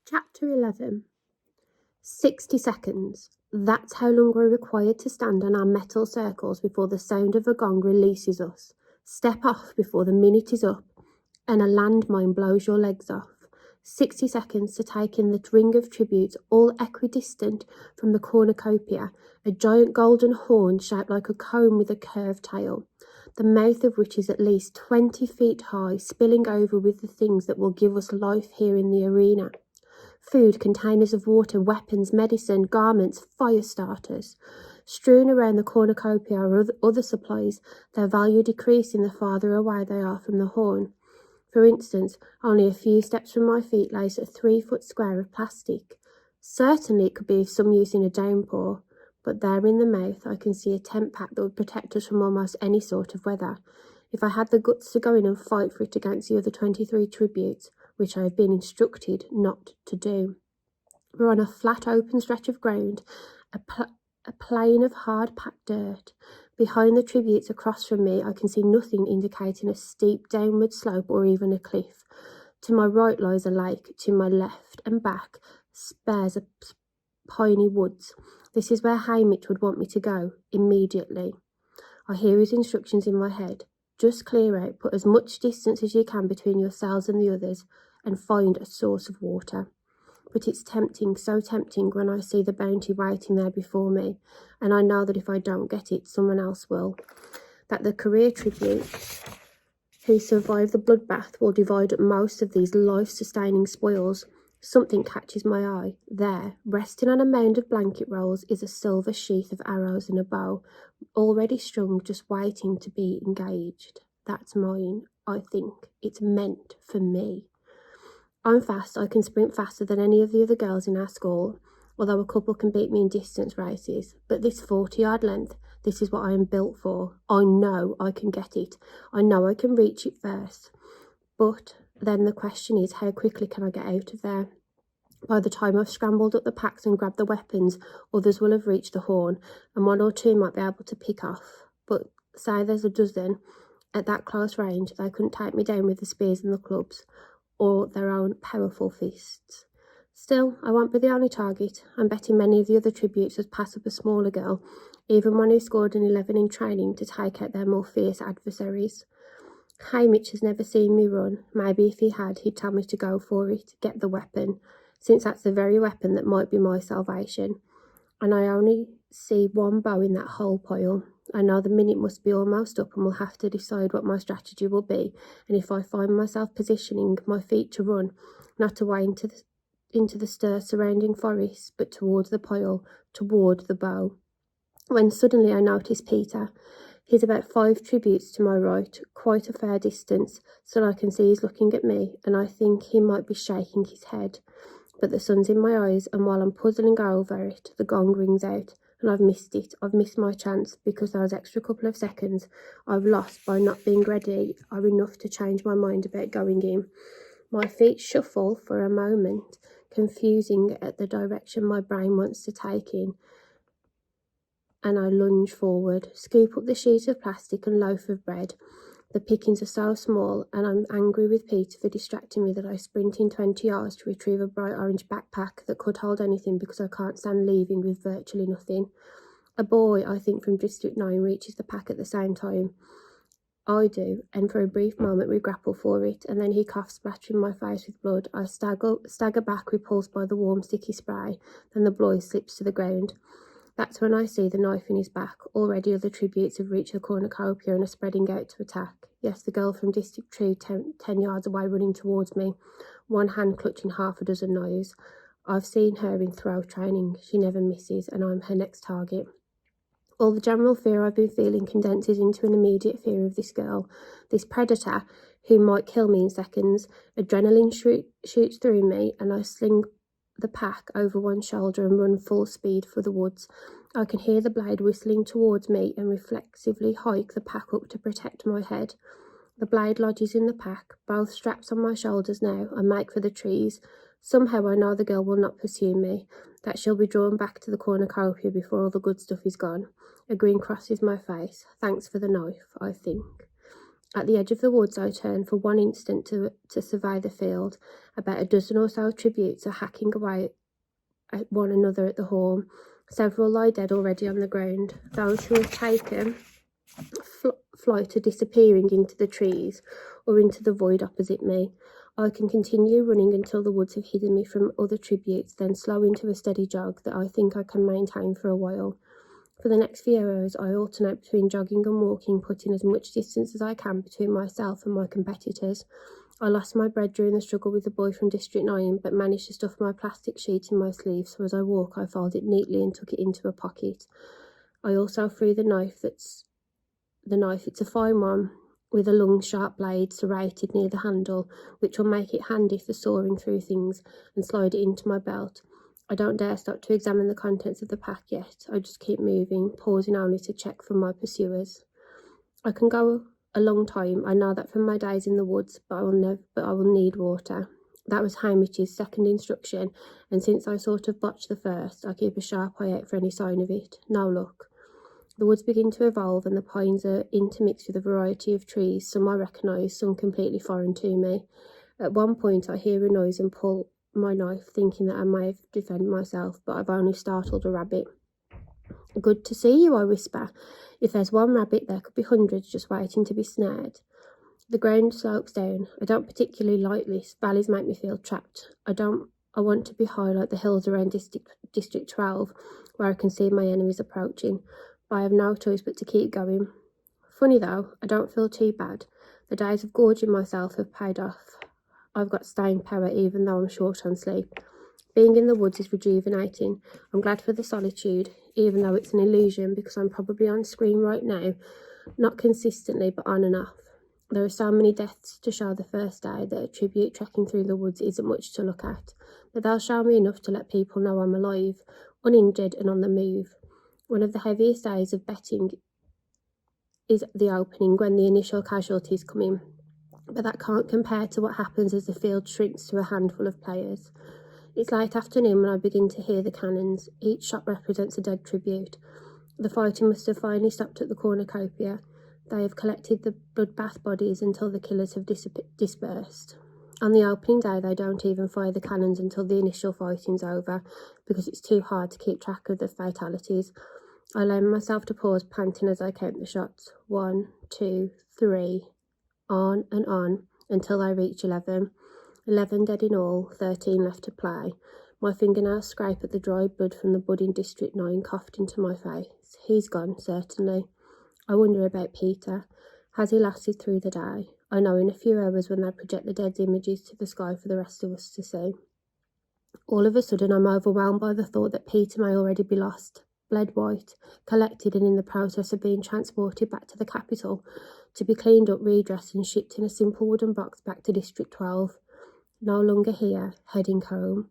Chapter 11. 60 seconds. That's how long we're required to stand on our metal circles before the sound of a gong releases us. Step off before the minute is up and a landmine blows your legs off. 60 seconds to take in the ring of tributes, all equidistant from the cornucopia, a giant golden horn shaped like a comb with a curved tail, the mouth of which is at least 20 feet high, spilling over with the things that will give us life here in the arena. Food, containers of water, weapons, medicine, garments, fire starters. Strewn around the cornucopia are other supplies, their value decreasing the farther away they are from the horn. For instance, only a few steps from my feet lays a 3-foot square of plastic. Certainly it could be of some use in a downpour, but there in the mouth I can see a tent pack that would protect us from almost any sort of weather. If I had the guts to go in and fight for it against the other 23 tributes, which I have been instructed not to do. We're on a flat open stretch of ground, a plain of hard packed dirt. Behind the tributes across from me I can see nothing indicating a steep downward slope or even a cliff. To my right lies a lake, to my left and back spares a piney woods. This is where Hamish would want me to go, immediately. I hear his instructions in my head. Just clear out, put as much distance as you can between yourselves and the others, and find a source of water. But it's tempting, so tempting when I see the bounty waiting there before me, and I know that if I don't get it, someone else will. That the career tributes who survive the bloodbath will divide up most of these life-sustaining spoils. Something catches my eye. There, resting on a mound of blanket rolls, is a silver sheath of arrows and a bow, already strung, just waiting to be engaged. That's mine, I think. It's meant for me. I'm fast. I can sprint faster than any of the other girls in our school, although a couple can beat me in distance races. But this 40-yard length, this is what I am built for. I know I can get it. I know I can reach it first. But then the question is, how quickly can I get out of there? By the time I've scrambled up the packs and grabbed the weapons, others will have reached the horn, and 1 or 2 might be able to pick off. But say there's a dozen, at that close range, they couldn't take me down with the spears and the clubs, or their own powerful fists. Still, I won't be the only target. I'm betting many of the other tributes would pass up a smaller girl, even one who scored an 11 in training, to take out their more fierce adversaries. Hamish has never seen me run. Maybe if he had, he'd tell me to go for it, get the weapon, since that's the very weapon that might be my salvation. And I only see one bow in that whole pile. I know the minute must be almost up and will have to decide what my strategy will be, and if I find myself positioning my feet to run, not away into the stir surrounding forest, but towards the pile, toward the bow. When suddenly I notice Peter. He's about 5 tributes to my right, quite a fair distance, so I can see he's looking at me, and I think he might be shaking his head. But the sun's in my eyes, and while I'm puzzling over it, the gong rings out, and I've missed it. I've missed my chance, because those extra couple of seconds I've lost by not being ready are enough to change my mind about going in. My feet shuffle for a moment, confusing at the direction my brain wants to take in, and I lunge forward, scoop up the sheet of plastic and loaf of bread. The pickings are so small, and I'm angry with Peter for distracting me that I sprint in 20 yards to retrieve a bright orange backpack that could hold anything, because I can't stand leaving with virtually nothing. A boy, I think from District 9, reaches the pack at the same time. I do, and for a brief moment we grapple for it, and then he coughs, splattering my face with blood. I stagger back, repulsed by the warm, sticky spray. Then the boy slips to the ground. That's when I see the knife in his back. Already other tributes have reached the cornucopia and are spreading out to attack. Yes, the girl from District 2, 10 yards away, running towards me, one hand clutching half a dozen knives. I've seen her in throw training. She never misses, and I'm her next target. All the general fear I've been feeling condenses into an immediate fear of this girl, this predator who might kill me in seconds. Adrenaline shoots through me, and I sling the pack over one shoulder and run full speed for the woods. I can hear the blade whistling towards me and reflexively hike the pack up to protect my head. The blade lodges in the pack, both straps on my shoulders now. I make for the trees. Somehow I know the girl will not pursue me, that she'll be drawn back to the cornucopia before all the good stuff is gone. A grin crosses my face. Thanks for the knife, I think. At the edge of the woods, I turn for one instant to survey the field. About a dozen or so tributes are hacking away at one another at the horn. Several lie dead already on the ground. Those who have taken flight are disappearing into the trees or into the void opposite me. I can continue running until the woods have hidden me from other tributes, then slow into a steady jog that I think I can maintain for a while. For the next few hours, I alternate between jogging and walking, putting as much distance as I can between myself and my competitors. I lost my bread during the struggle with the boy from District 9, but managed to stuff my plastic sheet in my sleeve, so as I walk, I fold it neatly and tuck it into a pocket. I also threw the knife. It's a fine one, with a long, sharp blade serrated near the handle, which will make it handy for sawing through things, and slide it into my belt. I don't dare stop to examine the contents of the pack yet. I just keep moving, pausing only to check for my pursuers. I can go a long time. I know that from my days in the woods, but I will need water. That was Hamish's second instruction, and since I sort of botched the first, I keep a sharp eye out for any sign of it. No luck. The woods begin to evolve, and the pines are intermixed with a variety of trees, some I recognise, some completely foreign to me. At one point I hear a noise and pull my knife, thinking that I may have defended myself, but I've only startled a rabbit. Good to see you, I whisper. If there's one rabbit, there could be hundreds just waiting to be snared. The ground slopes down. I don't particularly like this. Valleys make me feel trapped. I want to be high like the hills around District 12, where I can see my enemies approaching, but I have no choice but to keep going. Funny though, I don't feel too bad. The days of gorging myself have paid off. I've got staying power even though I'm short on sleep. Being in the woods is rejuvenating. I'm glad for the solitude, even though it's an illusion because I'm probably on screen right now, not consistently but on and off. There are so many deaths to show the first day that a tribute trekking through the woods isn't much to look at, but they'll show me enough to let people know I'm alive, uninjured and on the move. One of the heaviest days of betting is the opening, when the initial casualties come in, but that can't compare to what happens as the field shrinks to a handful of players. It's late afternoon when I begin to hear the cannons. Each shot represents a dead tribute. The fighting must have finally stopped at the cornucopia. They have collected the bloodbath bodies until the killers have dispersed. On the opening day, they don't even fire the cannons until the initial fighting's over, because it's too hard to keep track of the fatalities. I allow myself to pause, panting as I count the shots. 1, 2, 3, on and on, until I reach 11. 11 dead in all, 13 left to play. My fingernails scrape at the dry blood from the bud in District 9 coughed into my face. He's gone, certainly. I wonder about Peter. Has he lasted through the day? I know in a few hours when they project the dead images to the sky for the rest of us to see. All of a sudden I'm overwhelmed by the thought that Peter may already be lost, bled white, collected and in the process of being transported back to the capital, to be cleaned up, redressed and shipped in a simple wooden box back to District 12. No longer here, heading home.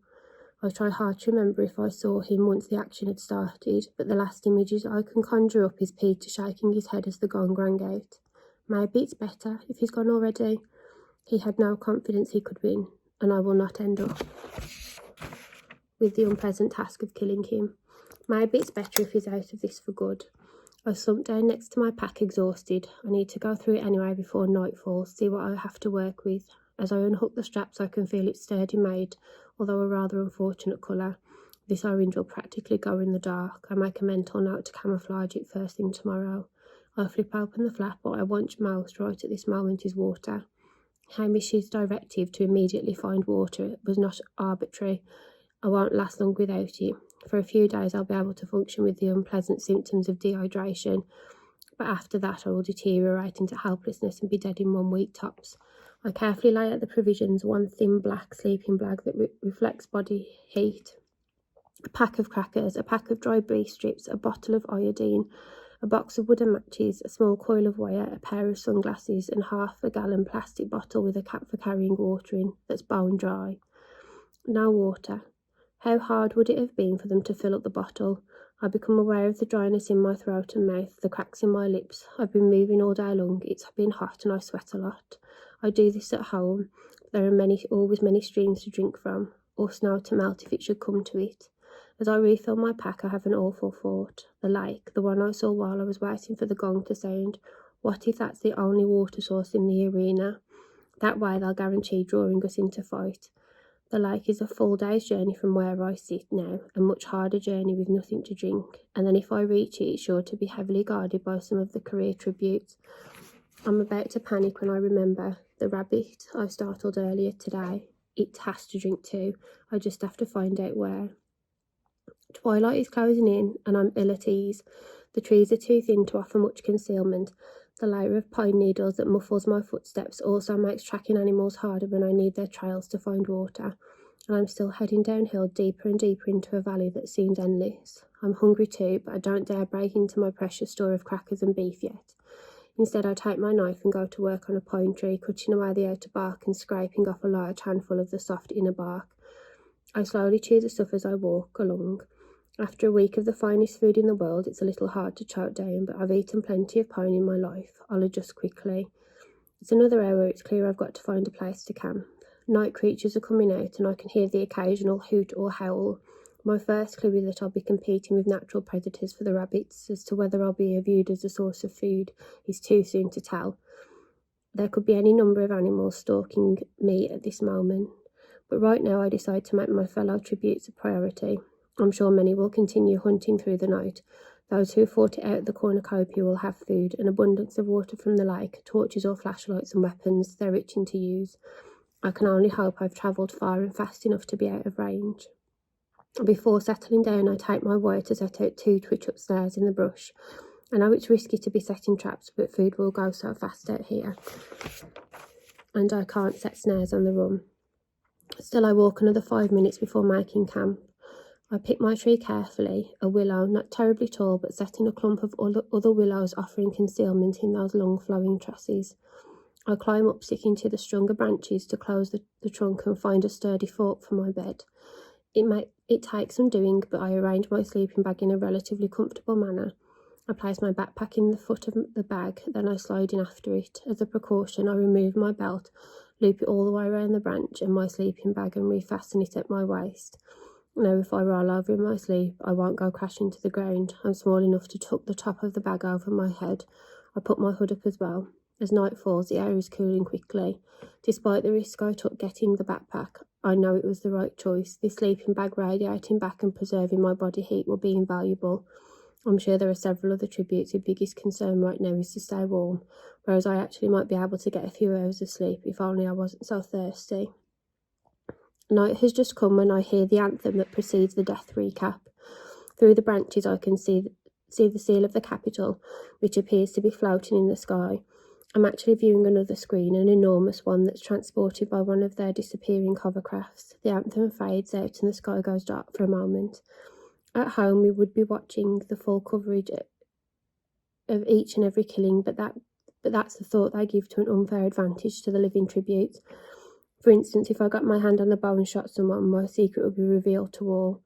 I try hard to remember if I saw him once the action had started, but the last images I can conjure up is Peter shaking his head as the gong rang out. Maybe it's better if he's gone already. He had no confidence he could win, and I will not end up with the unpleasant task of killing him. Maybe it's better if he's out of this for good. I slumped down next to my pack, exhausted. I need to go through it anyway before nightfall, see what I have to work with. As I unhook the straps, I can feel its sturdy made, although a rather unfortunate colour. This orange will practically go in the dark. I make a mental note to camouflage it first thing tomorrow. I flip open the flap. What I want most right at this moment is water. Hamish's directive to immediately find water was not arbitrary. I won't last long without it. For a few days I'll be able to function with the unpleasant symptoms of dehydration, but after that I will deteriorate into helplessness and be dead in 1 week tops. I carefully lay out the provisions, one thin black sleeping bag that reflects body heat, a pack of crackers, a pack of dry beef strips, a bottle of iodine, a box of wooden matches, a small coil of wire, a pair of sunglasses, and half-a-gallon plastic bottle with a cap for carrying water in that's bone dry. No water. How hard would it have been for them to fill up the bottle? I become aware of the dryness in my throat and mouth, the cracks in my lips. I've been moving all day long. It's been hot and I sweat a lot. I do this at home. There are always many streams to drink from, or snow to melt if it should come to it. As I refill my pack, I have an awful thought. The lake, the one I saw while I was waiting for the gong to sound. What if that's the only water source in the arena? That way they'll guarantee drawing us into fight. The lake is a full day's journey from where I sit now, a much harder journey with nothing to drink, and then if I reach it, it's sure to be heavily guarded by some of the career tributes. I'm about to panic when I remember the rabbit I startled earlier today. It has to drink too. I just have to find out where. Twilight is closing in, and I'm ill at ease. The trees are too thin to offer much concealment. The layer of pine needles that muffles my footsteps also makes tracking animals harder when I need their trails to find water, and I'm still heading downhill deeper and deeper into a valley that seems endless. I'm hungry too, but I don't dare break into my precious store of crackers and beef yet. Instead, I take my knife and go to work on a pine tree, cutting away the outer bark and scraping off a large handful of the soft inner bark. I slowly chew the stuff as I walk along. After a week of the finest food in the world, it's a little hard to choke down, but I've eaten plenty of pine in my life. I'll adjust quickly. It's another hour, it's clear I've got to find a place to camp. Night creatures are coming out and I can hear the occasional hoot or howl. My first clue is that I'll be competing with natural predators for the rabbits. As to whether I'll be viewed as a source of food is too soon to tell. There could be any number of animals stalking me at this moment, but right now I decide to make my fellow tributes a priority. I'm sure many will continue hunting through the night. Those who fought it out at the cornucopia will have food, an abundance of water from the lake, torches or flashlights and weapons they're itching to use. I can only hope I've travelled far and fast enough to be out of range. Before settling down, I take my wire to set out 2 twitch-up snares in the brush. I know it's risky to be setting traps, but food will go so fast out here, and I can't set snares on the run. Still, I walk another 5 minutes before making camp. I pick my tree carefully, a willow, not terribly tall, but set in a clump of other willows offering concealment in those long flowing trusses. I climb up, sticking to the stronger branches to close the trunk and find a sturdy fork for my bed. It takes some doing, but I arrange my sleeping bag in a relatively comfortable manner. I place my backpack in the foot of the bag, then I slide in after it. As a precaution, I remove my belt, loop it all the way around the branch and my sleeping bag and refasten it at my waist. Now, if I roll over in my sleep, I won't go crashing to the ground. I'm small enough to tuck the top of the bag over my head. I put my hood up as well. As night falls, the air is cooling quickly. Despite the risk I took getting the backpack, I know it was the right choice. This sleeping bag radiating back and preserving my body heat will be invaluable. I'm sure there are several other tributes whose biggest concern right now is to stay warm, whereas I actually might be able to get a few hours of sleep if only I wasn't so thirsty. Night has just come when I hear the anthem that precedes the death recap. Through the branches I can see the seal of the Capitol, which appears to be floating in the sky. I'm actually viewing another screen, an enormous one that's transported by one of their disappearing hovercrafts. The anthem fades out and the sky goes dark for a moment. At home we would be watching the full coverage of each and every killing, but that's the thought they give to an unfair advantage to the living tributes. For instance, if I got my hand on the bow and shot someone, my secret would be revealed to all.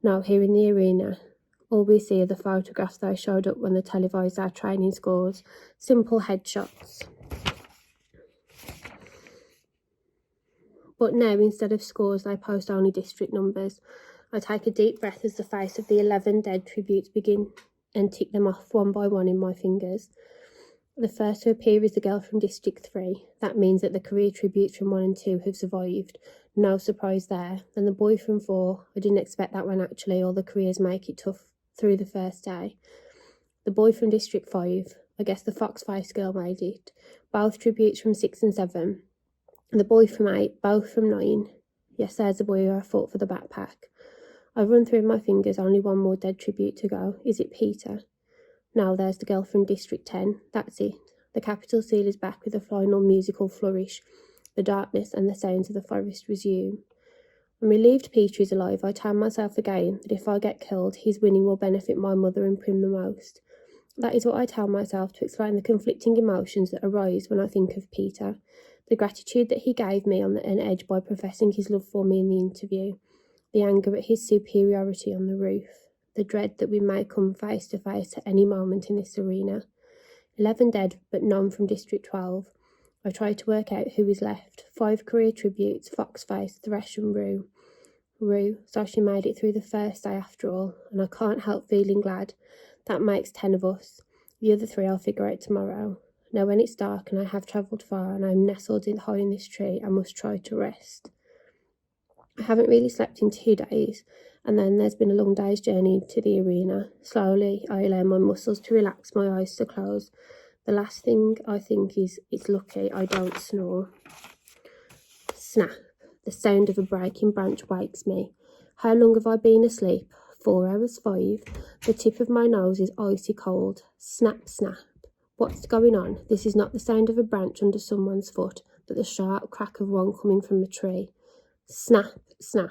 Now, here in the arena, all we see are the photographs they showed up when they televised our training scores. Simple headshots. But now, instead of scores, they post only district numbers. I take a deep breath as the face of the 11 dead tributes begin and tick them off one by one in my fingers. The first to appear is the girl from District 3. That means that the career tributes from 1 and 2 have survived. No surprise there. Then the boy from 4. I didn't expect that one actually. All the careers make it tough through the first day. The boy from District 5. I guess the fox-faced girl made it. Both tributes from 6 and 7. The boy from 8. Both from 9. Yes, there's the boy who I fought for the backpack. I run through my fingers. Only one more dead tribute to go. Is it Peter? Now there's the girl from District 10. That's it. The Capitol seal is back with a final musical flourish. The darkness and the sounds of the forest resume. I'm relieved Peter is alive. I tell myself again that if I get killed, his winning will benefit my mother and Prim the most. That is what I tell myself to explain the conflicting emotions that arise when I think of Peter. The gratitude that he gave me on an edge by professing his love for me in the interview. The anger at his superiority on the roof. The dread that we may come face to face at any moment in this arena. 11 dead, but none from District 12. I try to work out who is left. 5 career tributes, Foxface, Thresh and Rue. So she made it through the first day after all, and I can't help feeling glad. That makes 10 of us. The other 3 I'll figure out tomorrow. Now when it's dark and I have travelled far and I'm nestled high in this tree, I must try to rest. I haven't really slept in 2 days, and then there's been a long day's journey to the arena. Slowly, I allow my muscles to relax, my eyes to close. The last thing I think is, it's lucky I don't snore. Snap. The sound of a breaking branch wakes me. How long have I been asleep? 4 hours 5. The tip of my nose is icy cold. Snap, snap. What's going on? This is not the sound of a branch under someone's foot, but the sharp crack of one coming from a tree. Snap, snap.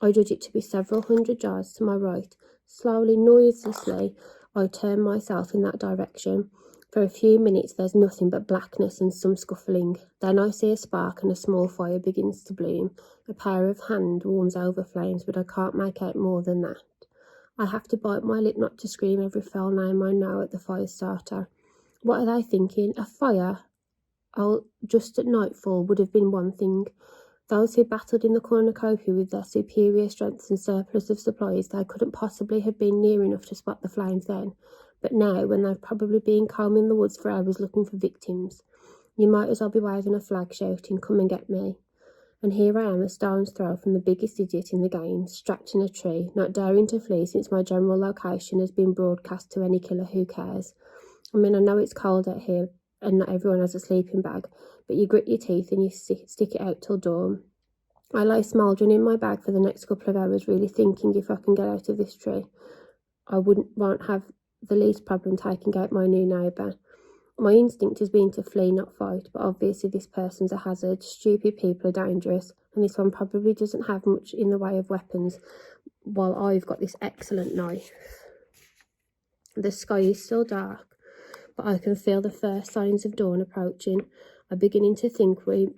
I judge it to be several hundred yards to my right. Slowly, noiselessly, I turn myself in that direction. For a few minutes there's nothing but blackness and some scuffling. Then I see a spark and a small fire begins to bloom. A pair of hands warms over flames, but I can't make out more than that. I have to bite my lip not to scream every foul name I know at the fire starter. What are they thinking? A fire? Oh, just at nightfall would have been one thing. Those who battled in the cornucopia with their superior strengths and surplus of supplies, they couldn't possibly have been near enough to spot the flames then. But now, when they've probably been combing the woods for hours looking for victims, you might as well be waving a flag shouting, "Come and get me." And here I am, a stone's throw from the biggest idiot in the game, strapped in a tree, not daring to flee since my general location has been broadcast to any killer who cares. I mean, I know it's cold out here and not everyone has a sleeping bag, but you grit your teeth and you stick it out till dawn. I lie smouldering in my bag for the next couple of hours, really thinking if I can get out of this tree, I won't have the least problem taking out my new neighbour. My instinct has been to flee, not fight, but obviously this person's a hazard. Stupid people are dangerous, and this one probably doesn't have much in the way of weapons, while I've got this excellent knife. The sky is still dark, but I can feel the first signs of dawn approaching. I'm beginning to think we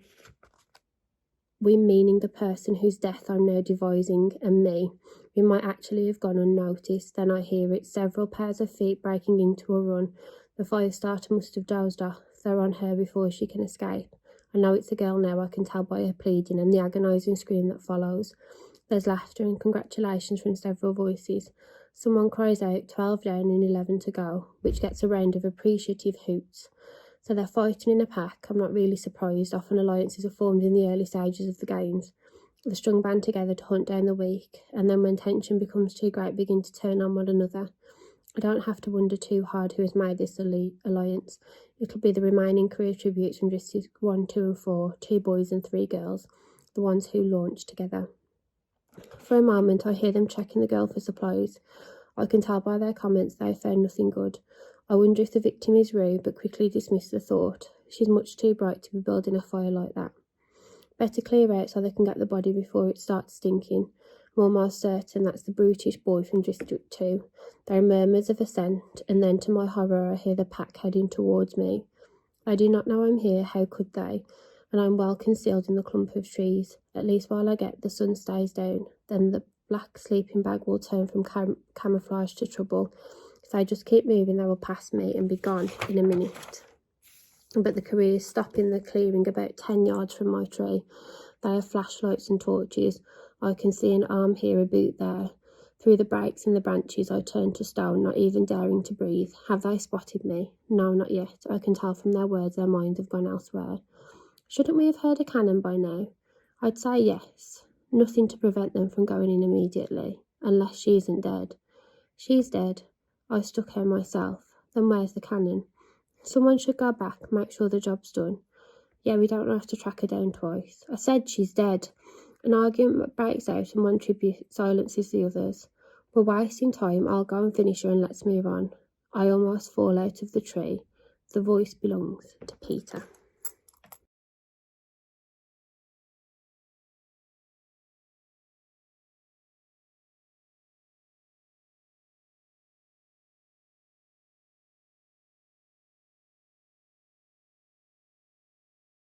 meaning the person whose death I'm now devising, and me. We might actually have gone unnoticed. Then I hear it, several pairs of feet breaking into a run. The fire starter must have dozed off. They're on her before she can escape. I know it's a girl now, I can tell by her pleading and the agonising scream that follows. There's laughter and congratulations from several voices. Someone cries out, 12 down and 11 to go, which gets a round of appreciative hoots. So they're fighting in a pack. I'm not really surprised. Often alliances are formed in the early stages of the games. The strong band together to hunt down the weak, and then when tension becomes too great, begin to turn on one another. I don't have to wonder too hard who has made this alliance. It'll be the remaining career tributes from Districts 1, 2 and 4, 2 boys and 3 girls, the ones who launched together. For a moment I hear them checking the girl for supplies. I can tell by their comments they found nothing good. I wonder if the victim is rude, but quickly dismiss the thought. She's much too bright to be building a fire like that. Better clear out so they can get the body before it starts stinking. I'm almost certain that's the brutish boy from District 2. There are murmurs of assent, and then to my horror I hear the pack heading towards me. They do not know I'm here, how could they? And I'm well concealed in the clump of trees. At least while the sun stays down. Then the black sleeping bag will turn from camouflage to trouble. If they just keep moving, they will pass me and be gone in a minute. But the careers stop in the clearing about 10 yards from my tree. They have flashlights and torches. I can see an arm here, a boot there. Through the breaks in the branches, I turn to stone, not even daring to breathe. Have they spotted me? No, not yet. I can tell from their words their minds have gone elsewhere. Shouldn't we have heard a cannon by now? I'd say yes. Nothing to prevent them from going in immediately, unless she isn't dead. She's dead. I stuck her myself. Then where's the cannon? Someone should go back, make sure the job's done. Yeah, we don't have to track her down twice. I said she's dead. An argument breaks out and one tribute silences the others. We're wasting time. I'll go and finish her and let's move on. I almost fall out of the tree. The voice belongs to Peter.